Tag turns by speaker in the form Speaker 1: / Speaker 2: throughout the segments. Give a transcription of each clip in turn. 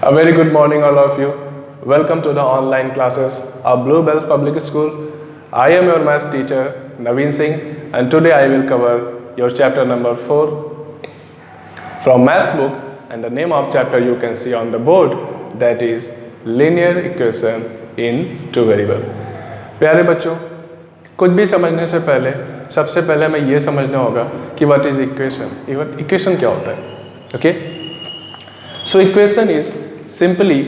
Speaker 1: A very good morning, all of you. Welcome to the online classes of Bluebells Public School. I am your maths teacher, Naveen Singh, and today I will cover your chapter number 4 from maths book, and the name of chapter you can see on the board, that is linear equation in two variable. प्यारे बच्चों, कुछ भी समझने से पहले सबसे पहले हमें ये समझना होगा कि व्हाट इज इक्वेशन. इक्वेशन क्या होता है? Okay, so equation is simply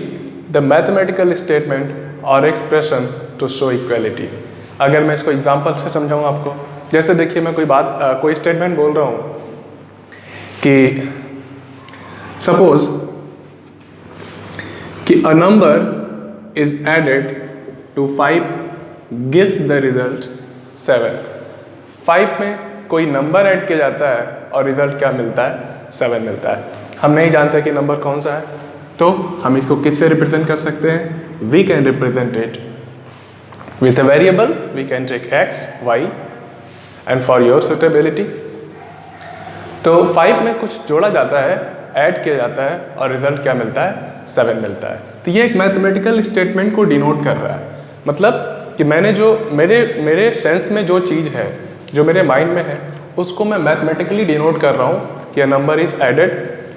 Speaker 1: the mathematical statement और एक्सप्रेशन टू शो इक्वालिटी. अगर मैं इसको एग्जांपल से समझाऊँ आपको, जैसे देखिए मैं कोई स्टेटमेंट बोल रहा हूँ कि सपोज कि a number is added to 5 gives the result 7. 5 में कोई नंबर ऐड किया जाता है और रिजल्ट क्या मिलता है? 7 मिलता है. हम नहीं जानते कि नंबर कौन सा है, तो हम इसको किससे रिप्रेजेंट कर सकते हैं? We can represent it with a variable. We can take x, y and for your suitability. तो 5 में कुछ जोड़ा जाता है, ऐड किया जाता है और रिजल्ट क्या मिलता है? 7 मिलता है. तो ये एक मैथमेटिकल स्टेटमेंट को डिनोट कर रहा है. मतलब कि मैंने जो मेरे सेंस में जो चीज़ है, जो मेरे माइंड में है, उसको मैं मैथमेटिकली डिनोट कर रहा हूँ कि a number is added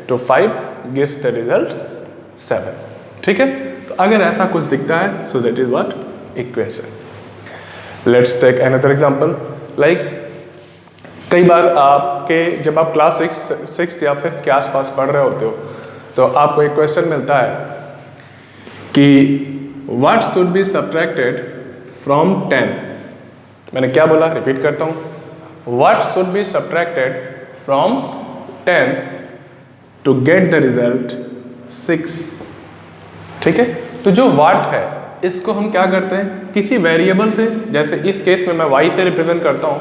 Speaker 1: to 5 gives the result 7. ठीक है, तो अगर ऐसा कुछ दिखता है, so that is what? Equation. Let's take another example. Like कई बार जब आप क्लास 6 या 5 के आसपास पढ़ रहे होते हो, तो आपको एक क्वेश्चन मिलता है कि what should be subtracted from 10. मैंने क्या बोला? रिपीट करता हूँ. What should be subtracted from 10 to get the result 6. ठीक है, तो जो वाट है इसको हम क्या करते हैं? किसी वेरिएबल से, जैसे इस केस में मैं y से रिप्रेजेंट करता हूँ.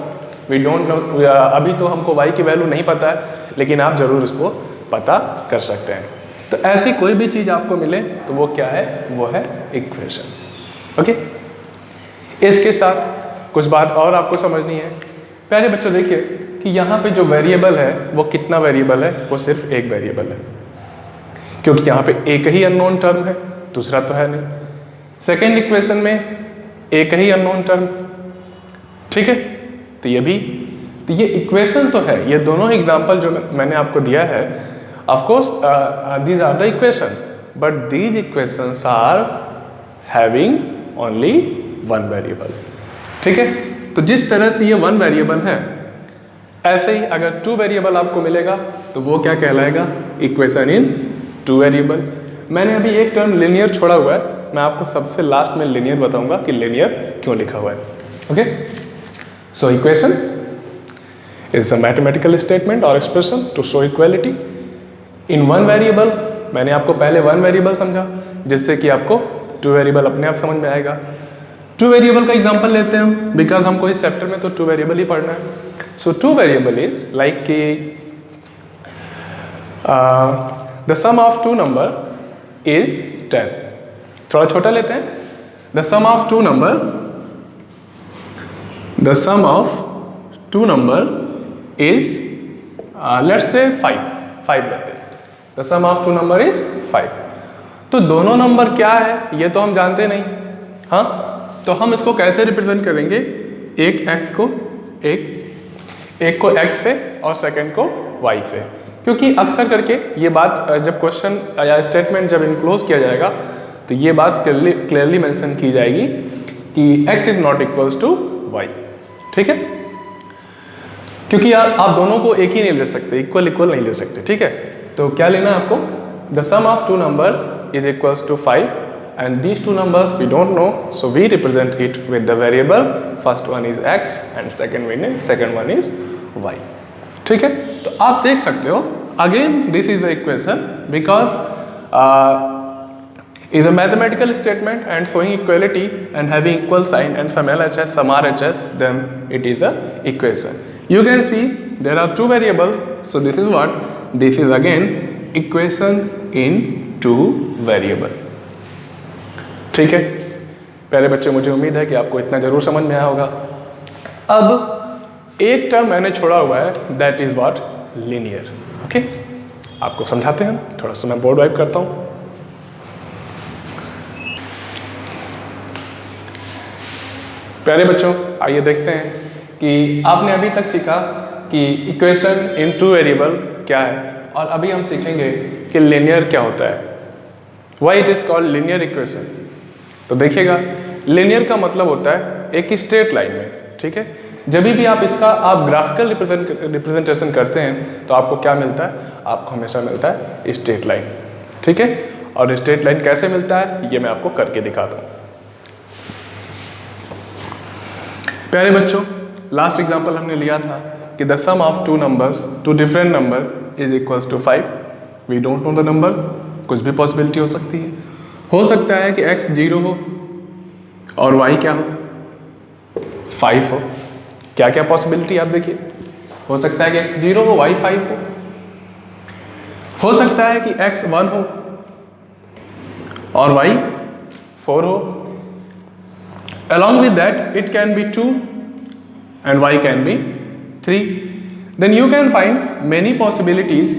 Speaker 1: वी डोंट नो, अभी तो हमको y की वैल्यू नहीं पता है, लेकिन आप जरूर इसको पता कर सकते हैं. तो ऐसी कोई भी चीज़ आपको मिले तो वो क्या है? वो है इक्वेशन. ओके, इसके साथ कुछ बात और आपको समझनी है. प्यारे बच्चों, देखिए कि यहाँ पे जो वेरिएबल है वो कितना वेरिएबल है? वो सिर्फ एक वेरिएबल है, क्योंकि यहाँ पे एक ही अननोन टर्म है, दूसरा तो है नहीं. सेकेंड इक्वेशन में एक ही अननोन टर्म. ठीक है, तो ये इक्वेशन तो है. ये दोनों एग्जांपल जो मैंने आपको दिया है, of course these are the equation, but these equations are having only one variable. ठीक है, तो जिस तरह से ये वन वेरिएबल है, ऐसे ही अगर 2 वेरिएबल आपको मिलेगा तो वो क्या कहलाएगा? Equation in 2 variable. मैंने अभी एक टर्म लिनियर छोड़ा हुआ है, मैं आपको सबसे लास्ट में लिनियर बताऊंगा कि लिनियर क्यों लिखा हुआ है. Okay, so equation is a mathematical statement और expression to show equality in one variable. मैंने आपको पहले वन वेरिएबल समझा, जिससे कि आपको 2 वेरिएबल अपने आप समझ में आएगा. 2 वेरिएबल का एग्जांपल लेते हैं हम, बिकॉज हमको इस चैप्टर में तो 2 वेरिएबल ही पढ़ना है. So 2 variable is like कि the sum of 2 number is 10. थोड़ा छोटा लेते हैं. The sum of 2 number is let's say 5 लेते हैं. The sum of 2 number is 5. तो दोनों नंबर क्या है ये तो हम जानते नहीं. हाँ, तो हम इसको कैसे रिप्रेजेंट करेंगे? एक को x से और सेकंड को y से, क्योंकि अक्सर करके ये बात जब क्वेश्चन या स्टेटमेंट जब इनक्लोज किया जाएगा तो ये बात क्लियरली मेंशन की जाएगी कि x is not equals to y. ठीक है, क्योंकि आप दोनों को एक ही नहीं ले सकते, इक्वल नहीं ले सकते. ठीक है, तो क्या लेना है आपको? The sum of 2 number is equals to 5 and these 2 numbers we don't know, so we represent it with the variable. First one is x and second one is y. ठीक है, तो आप देख सकते हो, again this is the equation because is a mathematical statement and showing equality and having equal sign and some LHS, some RHS, then it is a equation. You can see there are 2 variables, so this is what? This is again equation in 2 variable. ठीक है प्यारे बच्चे, मुझे उम्मीद है कि आपको इतना जरूर समझ में आया होगा. अब एक टर्म मैंने छोड़ा हुआ है, that is what? Linear. Okay, आपको समझाते हैं. थोड़ा सा मैं बोर्ड वाइप करता हूँ. प्यारे बच्चों, आइए देखते हैं कि आपने अभी तक सीखा कि इक्वेशन इन टू वेरिएबल क्या है, और अभी हम सीखेंगे कि लीनियर क्या होता है, why it is called linear equation. तो देखिएगा, लीनियर का मतलब होता है एक स्ट्रेट लाइन में, ठीक है। जब भी आप इसका आप ग्राफिकल रिप्रेजेंटेशन करते हैं तो आपको क्या मिलता है, आपको हमेशा मिलता है स्ट्रेट लाइन, ठीक है। और स्ट्रेट लाइन कैसे मिलता है ये मैं आपको करके दिखाता हूँ। प्यारे बच्चों, लास्ट एग्जांपल हमने लिया था कि the sum of two numbers, two different number is equals to 5। We don't know the number, कुछ भी पॉसिबिलिटी हो सकती है। हो सकता है कि x 0 हो और y क्या हो, 5 हो। क्या क्या पॉसिबिलिटी आप देखिए, हो सकता है कि x 0 हो, y 5 हो सकता है कि x 1 हो और y 4 हो। Along with that, it can be 2 and y can be 3. Then you can find many possibilities,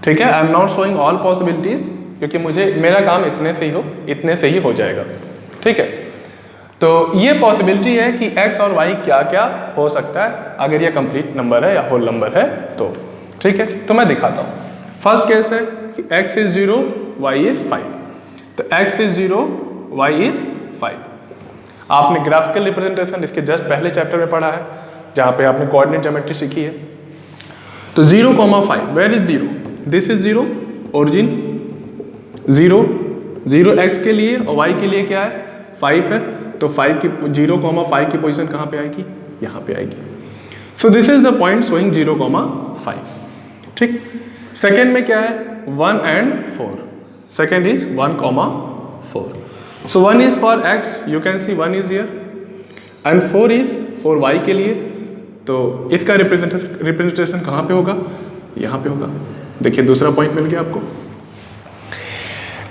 Speaker 1: ठीक है। I am not showing all possibilities, क्योंकि मेरा काम इतने से ही हो जाएगा, ठीक है। तो ये पॉसिबिलिटी है कि x और y क्या क्या हो सकता है अगर ये कंप्लीट नंबर है या होल नंबर है तो, ठीक है। तो मैं दिखाता हूँ। फर्स्ट केस है कि x इज 0, y इज 5। तो x इज 0, y इज 5। आपने ग्राफिकल रिप्रेजेंटेशन इसके जस्ट पहले चैप्टर में पढ़ा है, जहाँ पे आपने कोऑर्डिनेट ज्योमेट्री सीखी है। तो 0,5, where is 0? This is 0, origin 0, 0x के लिए और y के लिए क्या है, 5 है। तो 0,5 की पोजीशन कहाँ पे आएगी, यहाँ पे आएगी। So this is the point showing 0,5, ठीक। सेकेंड में क्या है, 1 and 4। Second is 1,4। So 1 is for x, you can see 1 is here, and 4 is for y के लिए। तो इसका रिप्रेजेंटेशन कहाँ पे होगा, यहाँ पे होगा। देखिए दूसरा पॉइंट मिल गया आपको।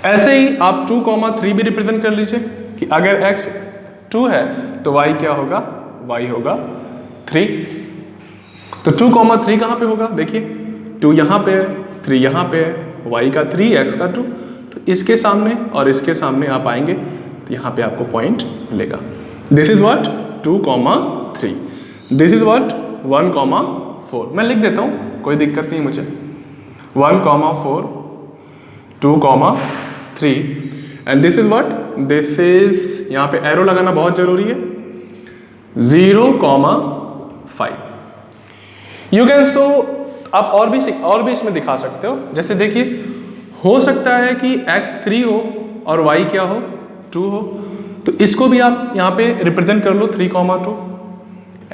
Speaker 1: ऐसे ही आप 2,3 भी रिप्रेजेंट कर लीजिए कि अगर x 2 है तो y क्या होगा, y होगा 3। तो 2,3 कहाँ पे होगा, देखिए 2 यहाँ पे है, 3 यहाँ पे है, y का 3, x का 2। तो इसके सामने और इसके सामने आप आएंगे तो यहाँ पे आपको पॉइंट मिलेगा। This is what 2,3, this is what 1,4। मैं लिख देता हूँ, कोई दिक्कत नहीं मुझे। 1,4, 2,3 and this is what, this is, यहाँ पे एरो लगाना बहुत जरूरी है, 0,5। यू कैन शो, आप और भी इसमें दिखा सकते हो। जैसे देखिए, हो सकता है कि x 3 हो और y क्या हो, 2 हो। तो इसको भी आप यहाँ पे रिप्रेजेंट कर लो, 3,2।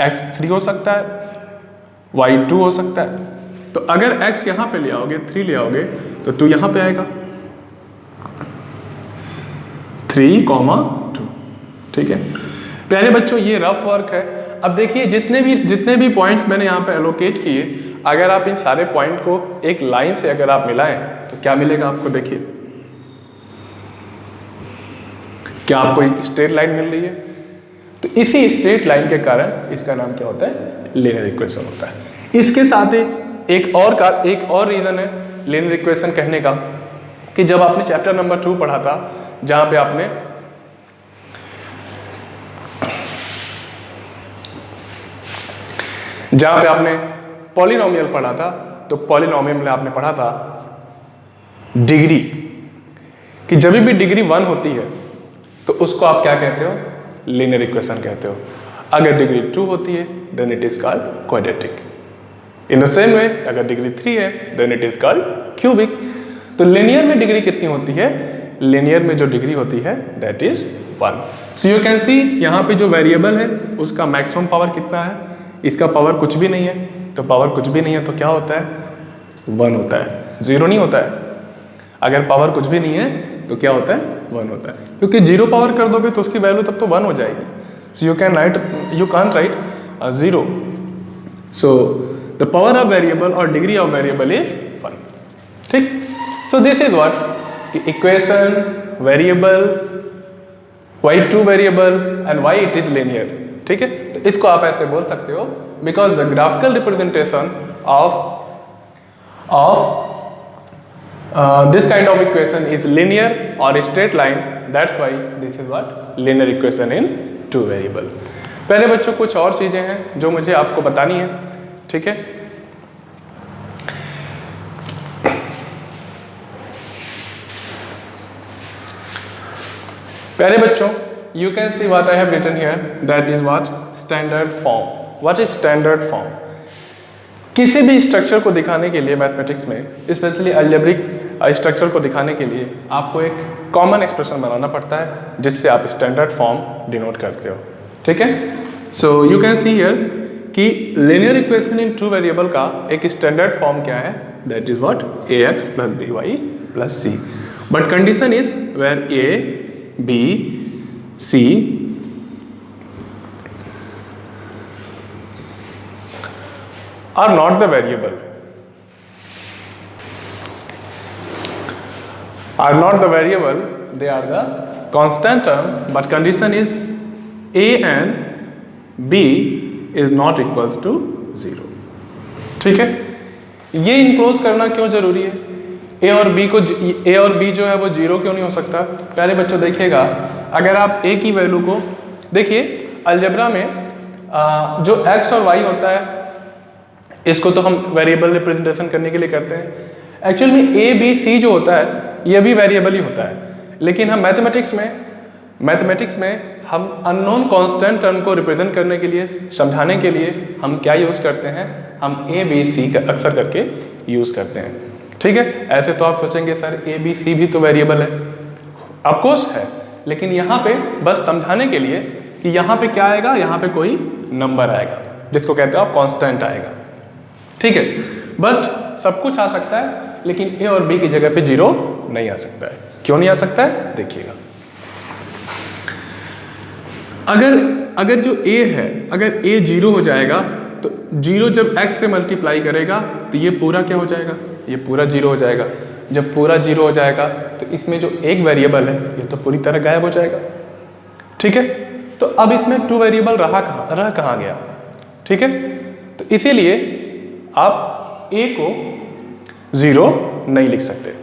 Speaker 1: x 3 हो सकता है, y 2 हो सकता है। तो अगर x यहाँ पे ले आओगे, 3 ले आओगे तो 2 यहाँ पे आएगा, 3,2, ठीक है। प्यारे बच्चों, ये रफ वर्क है। अब देखिए जितने भी पॉइंट्स मैंने यहाँ पे एलोकेट किए, अगर आप इन सारे पॉइंट को एक लाइन से अगर आप मिलाएं तो क्या मिलेगा आपको, देखिए क्या आपको एक स्ट्रेट लाइन मिल रही है। तो इसी स्ट्रेट लाइन के कारण इसका नाम क्या होता है, लीनियर इक्वेशन होता है। इसके साथ ही एक और रीजन है लीनियर इक्वेशन कहने का, कि जब आपने चैप्टर नंबर 2 पढ़ा था, जहां पे आपने पॉलिनोमियल पढ़ा था, तो पॉलिनोमियल में आपने पढ़ा था डिग्री, कि जब भी डिग्री 1 होती है तो उसको आप क्या कहते हो, लीनियर इक्वेशन कहते हो। अगर डिग्री 2 होती है then it is called quadratic. In the same way, अगर डिग्री 3 है then it is called cubic. तो लीनियर में डिग्री कितनी होती है, लीनियर में जो डिग्री होती है that is 1। So you can see यहाँ पे जो वेरिएबल है उसका मैक्सिमम पावर कितना है, इसका पावर कुछ भी नहीं है। तो पावर कुछ भी नहीं है तो क्या होता है, 1 होता है, 0 नहीं होता है। अगर पावर कुछ भी नहीं है तो क्या होता है, 1 होता है, क्योंकि 0 पावर कर दोगे तो उसकी वैल्यू तब तो 1 हो जाएगी। So you can't right 0। So the power of variable और डिग्री ऑफ वेरिएबल इज 1, ठीक। So this is what equation variable, y 2 variable and y it is linear, ठीक है। तो इसको आप ऐसे बोल सकते हो, because the graphical representation of this kind of equation is linear or a straight line. That's why this is what linear equation in two variable. पहले बच्चों कुछ और चीज़ें हैं जो मुझे आपको बतानी है, ठीक है। पहले बच्चों you can see what I have written here, that is what standard form. What is standard form? किसी भी स्ट्रक्चर को दिखाने के लिए मैथमेटिक्स में, स्पेशली अलजेब्रिक स्ट्रक्चर को दिखाने के लिए आपको एक कॉमन एक्सप्रेशन बनाना पड़ता है जिससे आप स्टैंडर्ड फॉर्म डिनोट करते हो, ठीक है। So you can see here कि linear equation in two variable का एक स्टैंडर्ड फॉर्म क्या है, that is what ax + by + c, but condition is where a b c are not the variable, they are the constant term, but condition is a and b is not equals to 0, ठीक है। ये enclose करना क्यों जरूरी है, a और b जो है वो 0 क्यों नहीं हो सकता। पहले बच्चों देखिएगा, अगर आप a की वैल्यू को देखिए, अलजेब्रा में जो x और y होता है इसको तो हम वेरिएबल रिप्रेजेंटेशन करने के लिए करते हैं। एक्चुअल में a b c जो होता है ये भी वेरिएबल ही होता है, लेकिन हम मैथमेटिक्स में हम अननोन कांस्टेंट टर्म को रिप्रेजेंट करने के लिए, समझाने के लिए हम क्या यूज़ करते हैं, हम a b c का अक्सर करके यूज़ करते हैं, ठीक है। ऐसे तो आप सोचेंगे सर a b c भी तो वेरिएबल है, ऑफकोर्स है, लेकिन यहाँ पे बस समझाने के लिए कि यहाँ पे क्या आएगा, यहाँ पे कोई नंबर आएगा जिसको कहते हो आप कांस्टेंट आएगा, ठीक है। बट सब कुछ आ सकता है, लेकिन a और b की जगह पे 0 नहीं आ सकता है। क्यों नहीं आ सकता है देखिएगा, अगर जो a है, अगर a 0 हो जाएगा तो 0 जब x से मल्टीप्लाई करेगा तो ये पूरा क्या हो जाएगा, ये पूरा 0 हो जाएगा। जब पूरा 0 हो जाएगा तो इसमें जो एक वेरिएबल है ये तो पूरी तरह गायब हो जाएगा, ठीक है। तो अब इसमें टू वेरिएबल रह कहाँ गया, ठीक है। तो इसीलिए आप a को 0 नहीं लिख सकते,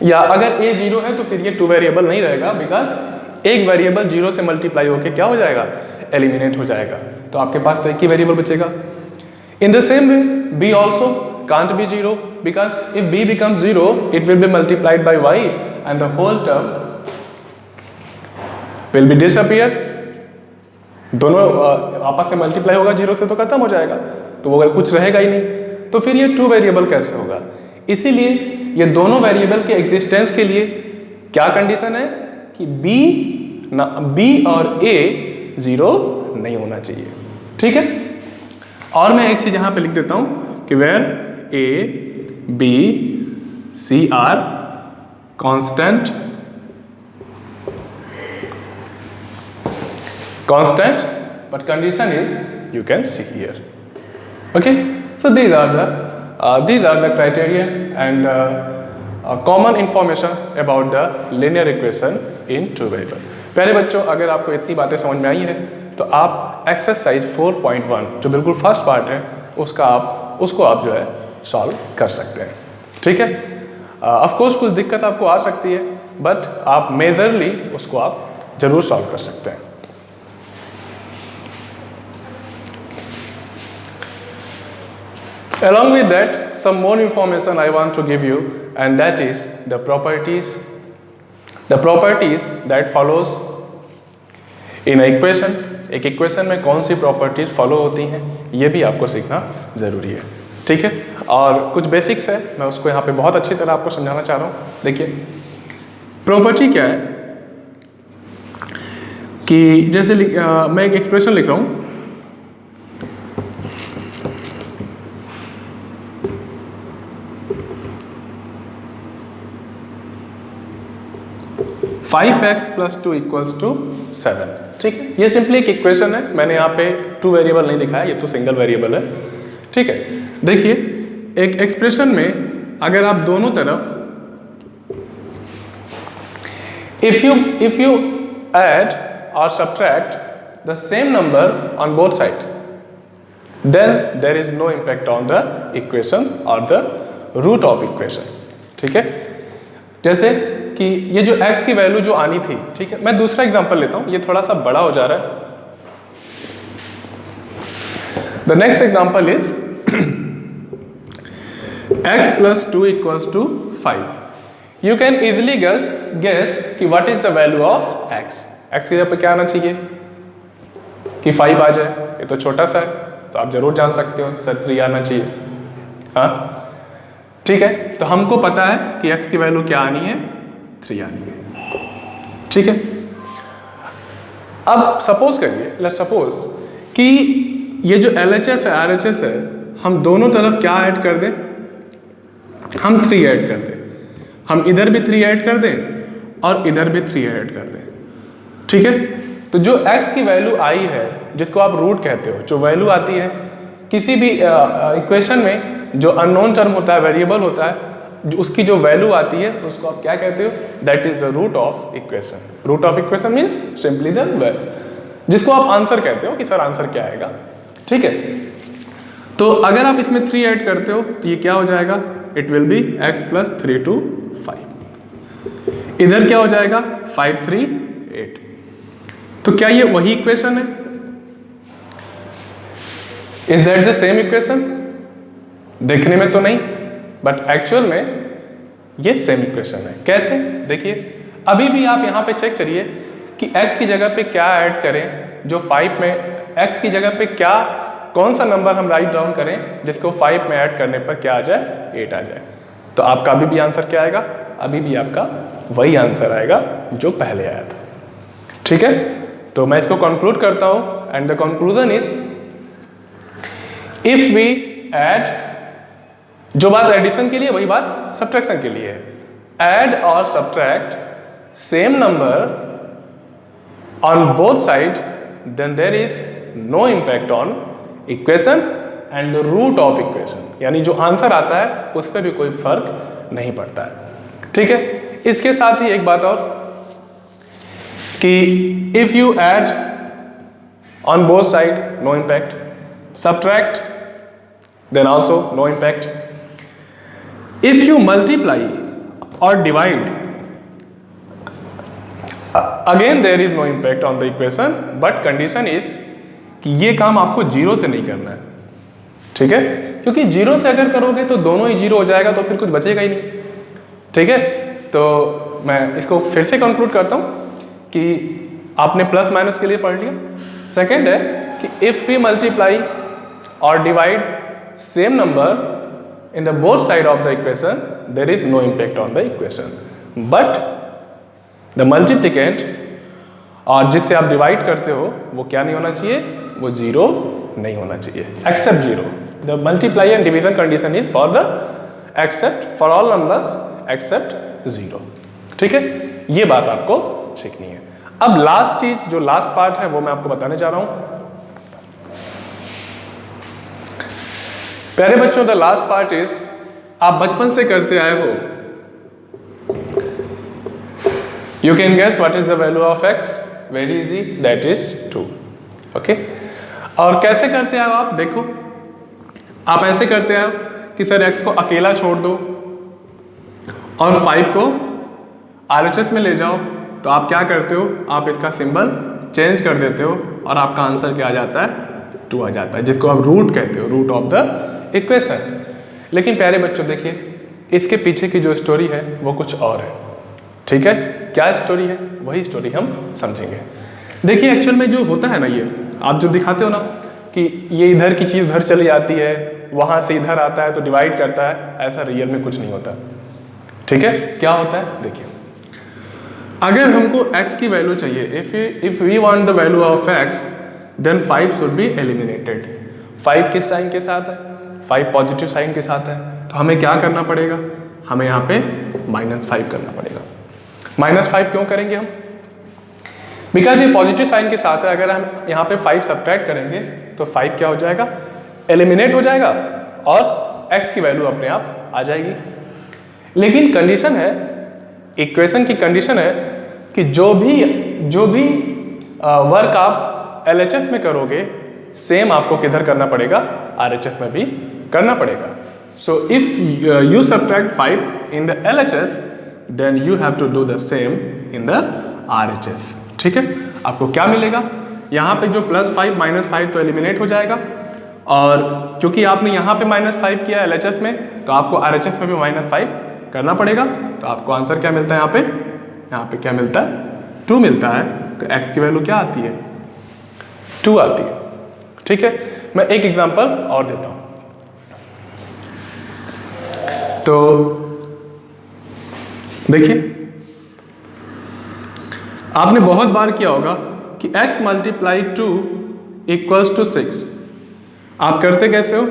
Speaker 1: या अगर a 0 है तो फिर ये टू वेरिएबल नहीं रहेगा, बिकॉज एक वेरिएबल 0 से मल्टीप्लाई होके क्या हो जाएगा, एलिमिनेट हो जाएगा, तो आपके पास तो एक ही वेरिएबल बचेगा। इन the same way b also can't be 0, because if b becomes 0 it will be multiplied by y and the whole term will be disappear। दोनों आपस में मल्टीप्लाई होगा 0 से तो खत्म हो जाएगा, तो वो अगर कुछ रहेगा ही नहीं, तो फिर ये टू वेरिएबल कैसे होगा। इसीलिए ये दोनों वेरिएबल के एग्जिस्टेंस के लिए क्या कंडीशन है कि b और a 0 नहीं होना चाहिए, ठीक है। और मैं एक चीज यहां पे लिख देता हूं कि where a b c are constant but condition is you can see here, okay। So these are the criteria and common information about the linear equation in two variable। पहले बच्चों अगर आपको इतनी बातें समझ में आई है तो आप एक्सरसाइज 4.1 जो बिल्कुल फर्स्ट पार्ट है उसको आप जो है सॉल्व कर सकते हैं, ठीक है। ऑफ कोर्स कुछ दिक्कत आपको आ सकती है, बट आप मेजरली उसको आप जरूर सॉल्व कर सकते हैं। Along with that, some more information I want to give you, and that is the properties that follows in an equation। एक इक्वेशन में कौन सी प्रॉपर्टीज फॉलो होती हैं ये भी आपको सीखना ज़रूरी है, ठीक है। और कुछ बेसिक्स है, मैं उसको यहाँ पे बहुत अच्छी तरह आपको समझाना चाह रहा हूँ। देखिए प्रॉपर्टी क्या है कि जैसे मैं एक एक्सप्रेशन लिख रहा हूँ, five x plus 2 equals to 7, ठीक है। ये सिंपली एक इक्वेशन है, मैंने यहाँ पे टू वेरिएबल नहीं दिखाया, ये तो सिंगल वेरिएबल है, ठीक है। देखिए एक एक्सप्रेशन में अगर आप दोनों तरफ इफ यू ऐड और subtract the same number on both side then there is no impact on the equation और द रूट ऑफ इक्वेशन, ठीक है। जैसे कि ये जो f की वैल्यू जो आनी थी, ठीक है। मैं दूसरा एग्जांपल लेता हूँ, ये थोड़ा सा बड़ा हो जा रहा है, the next example is x plus 2 equals to 5. You can easily guess कि what is the value of x. x की जगह पे क्या आना चाहिए कि 5 आ जाए, ये तो छोटा सा है, तो आप जरूर जान सकते हो सर 3 आना चाहिए। हाँ ठीक है, तो हमको पता है कि x की वैल्यू क्या आनी है, 3 आनी है। ठीक है, अब सपोज करिए, लेट्स सपोज कि ये जो LHS है RHS है, हम दोनों तरफ क्या ऐड कर दें, हम 3 ऐड कर दें, हम इधर भी 3 ऐड कर दें और इधर भी 3 ऐड कर दें। ठीक है, तो जो x की वैल्यू आई है, जिसको आप रूट कहते हो, जो वैल्यू आती है किसी भी इक्वेशन में, जो अननोन टर्म होता है, वेरिएबल होता है, जो उसकी जो वैल्यू आती है उसको आप क्या कहते हो, that is the root of equation. Root of equation means simply the value, जिसको आप आंसर कहते हो कि सर आंसर क्या आएगा। ठीक है, तो अगर आप इसमें 3 ऐड करते हो तो ये क्या हो जाएगा, it will be x plus 3 to 5। इधर क्या हो जाएगा 5 3 8। तो क्या ये वही इक्वेशन है, is that the same equation? देखने में तो नहीं, बट एक्चुअल में ये सेम इक्वेशन है। कैसे, देखिए अभी भी आप यहाँ पे चेक करिए कि x की जगह पे क्या ऐड करें, जो 5 में x की जगह पे क्या, कौन सा नंबर हम राइट डाउन करें जिसको 5 में ऐड करने पर क्या आ जाए, 8 आ जाए। तो आपका अभी भी आंसर क्या आएगा, अभी भी आपका वही आंसर आएगा जो पहले आया था। ठीक है, तो मैं इसको कंक्लूड करता हूं, and the conclusion is if we add, जो बात एडिशन के लिए वही बात सब्ट्रैक्शन के लिए है, ऐड और subtract same number on both side, then there is no impact on equation and the root of equation, यानी जो आंसर आता है उस पर भी कोई फर्क नहीं पड़ता है। ठीक है, इसके साथ ही एक बात और कि if you add on both side no impact, subtract then also no impact, if you multiply और divide again there is no impact on the equation, but condition is कि ये काम आपको जीरो से नहीं करना है। ठीक है, क्योंकि जीरो से अगर करोगे तो दोनों ही जीरो हो जाएगा, तो फिर कुछ बचेगा ही नहीं। ठीक है, तो मैं इसको फिर से कंक्लूड करता हूं कि आपने प्लस माइनस के लिए पढ़ लिया। सेकंड है कि इफ वी मल्टीप्लाई और divide same number in the both side of the equation, there is no impact on the equation, but the multiplicand और जिससे आप डिवाइड करते हो वो क्या नहीं होना चाहिए, वो जीरो नहीं होना चाहिए, except zero. The multiply and division condition is for the except for all numbers except zero. ठीक है, ये बात आपको सीखनी है। अब लास्ट चीज, जो लास्ट पार्ट है वो मैं आपको बताने जा रहा हूं। प्यारे बच्चों, द लास्ट पार्ट इज, आप बचपन से करते आए हो, you can guess what is the value of x, very easy, that is 2। Okay, और कैसे करते आओ आप, देखो आप ऐसे करते आओ कि सर x को अकेला छोड़ दो और 5 को RHS में ले जाओ, तो आप क्या करते हो, आप इसका सिंबल चेंज कर देते हो और आपका आंसर क्या आ जाता है, 2 आ जाता है, जिसको आप रूट कहते हो, रूट ऑफ द इक्वेशन। लेकिन प्यारे बच्चों देखिए, इसके पीछे की जो स्टोरी है वो कुछ और है। ठीक है, क्या स्टोरी है, वही स्टोरी हम समझेंगे। देखिए एक्चुअल में जो होता है ना, ये आप जो दिखाते हो ना कि ये इधर की चीज़ उधर चली जाती है, वहाँ से इधर आता है तो डिवाइड करता है, ऐसा रियल में कुछ नहीं होता। ठीक है, क्या होता है, देखिए अगर हमको x की वैल्यू चाहिए, if we want the value of x, then 5 should be eliminated. 5 किस साइन के साथ है, 5 पॉजिटिव साइन के साथ है, तो हमें क्या करना पड़ेगा, हमें यहाँ पे -5 करना पड़ेगा। -5 क्यों करेंगे हम, बिकॉज ये पॉजिटिव साइन के साथ है। अगर हम यहाँ पे 5 सब्ट्रैक्ट करेंगे तो 5 क्या हो जाएगा, एलिमिनेट हो जाएगा और x की वैल्यू अपने आप आ जाएगी। लेकिन कंडीशन है, इक्वेशन की कंडीशन है कि जो भी वर्क आप LHS में करोगे, सेम आपको किधर करना पड़ेगा, RHS में भी करना पड़ेगा। So if you subtract 5 in the LHS, then you have to do the same in the RHS। ठीक है, आपको क्या मिलेगा, यहाँ पे जो +5 -5 तो एलिमिनेट हो जाएगा, और क्योंकि आपने यहाँ पे -5 किया LHS में, तो आपको RHS में भी -5 करना पड़ेगा। तो आपको आंसर क्या मिलता है यहाँ पे क्या मिलता है, 2 मिलता है। तो x की वैल्यू क्या आती है, 2 आती है। ठीक है, मैं एक एग्जांपल और देता हूँ। तो देखिए, आपने बहुत बार किया होगा कि x × 2 = 6। आप करते कैसे हो,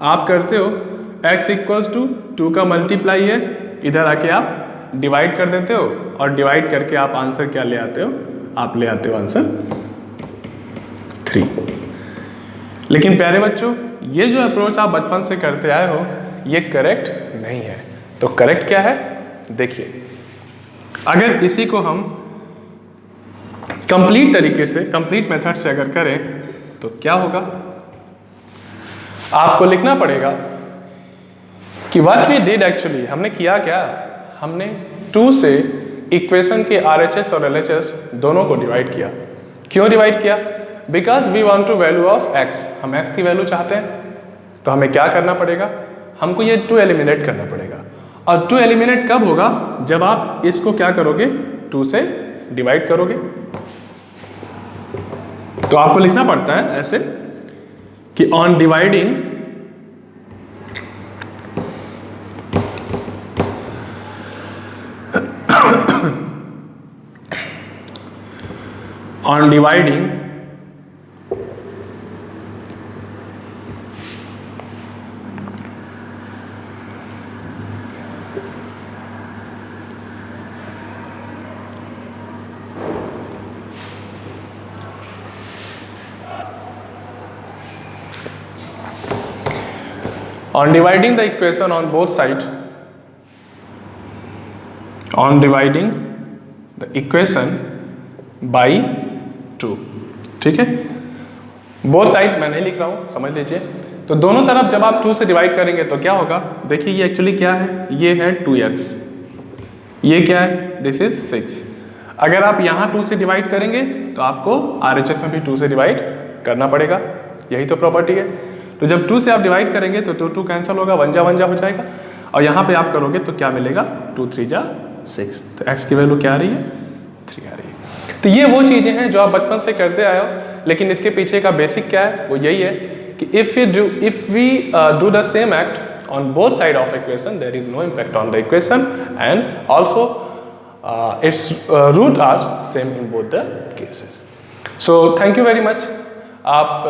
Speaker 1: आप करते हो x = 2 का मल्टीप्लाई है, इधर आके आप डिवाइड कर देते हो और डिवाइड करके आप आंसर क्या ले आते हो, आप ले आते हो आंसर 3। लेकिन प्यारे बच्चों, ये जो अप्रोच आप बचपन से करते आए हो ये करेक्ट नहीं है। तो करेक्ट क्या है, देखिए, अगर इसी को हम कंप्लीट तरीके से, कंप्लीट मेथड से अगर करें तो क्या होगा, आपको लिखना पड़ेगा कि व्हाट वी डिड एक्चुअली, हमने किया क्या, हमने 2 से इक्वेशन के RHS और LHS दोनों को डिवाइड किया। क्यों डिवाइड किया, because we want to value of x, हम x की वैल्यू चाहते हैं। तो हमें क्या करना पड़ेगा, हमको ये 2 एलिमिनेट करना पड़ेगा। और 2 एलिमिनेट कब होगा, जब आप इसको क्या करोगे, 2 से डिवाइड करोगे। तो आपको लिखना पड़ता है ऐसे कि on dividing on dividing the equation on both sides, on dividing the equation by 2। ठीक है, बोथ साइड मैं नहीं लिख रहा हूँ, समझ लीजिए। तो दोनों तरफ जब आप 2 से डिवाइड करेंगे तो क्या होगा, देखिए ये एक्चुअली क्या है, ये है 2x, ये क्या है, दिस इज 6। अगर आप यहाँ 2 से डिवाइड करेंगे तो आपको RHS में भी 2 से डिवाइड करना पड़ेगा, यही तो प्रॉपर्टी है। तो जब 2 से आप डिवाइड करेंगे तो 2 कैंसिल होगा, 1 जा हो जाएगा, और यहाँ पे आप करोगे तो क्या मिलेगा, 2 3 जा 6। तो x की वैल्यू क्या आ रही है, 3 आ रही है। तो ये वो चीज़ें हैं जो आप बचपन से करते आए हो, लेकिन इसके पीछे का बेसिक क्या है, वो यही है कि if we do the same act on both side of equation, there is no impact on the equation, and also its root are same in both the cases. So thank you very much. आप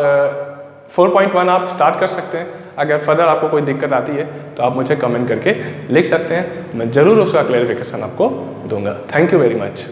Speaker 1: 4.1 आप start कर सकते हैं। अगर further आपको कोई दिक्कत आती है तो आप मुझे कमेंट करके लिख सकते हैं, मैं ज़रूर उसका क्लैरिफिकेशन आपको दूंगा। Thank you very much.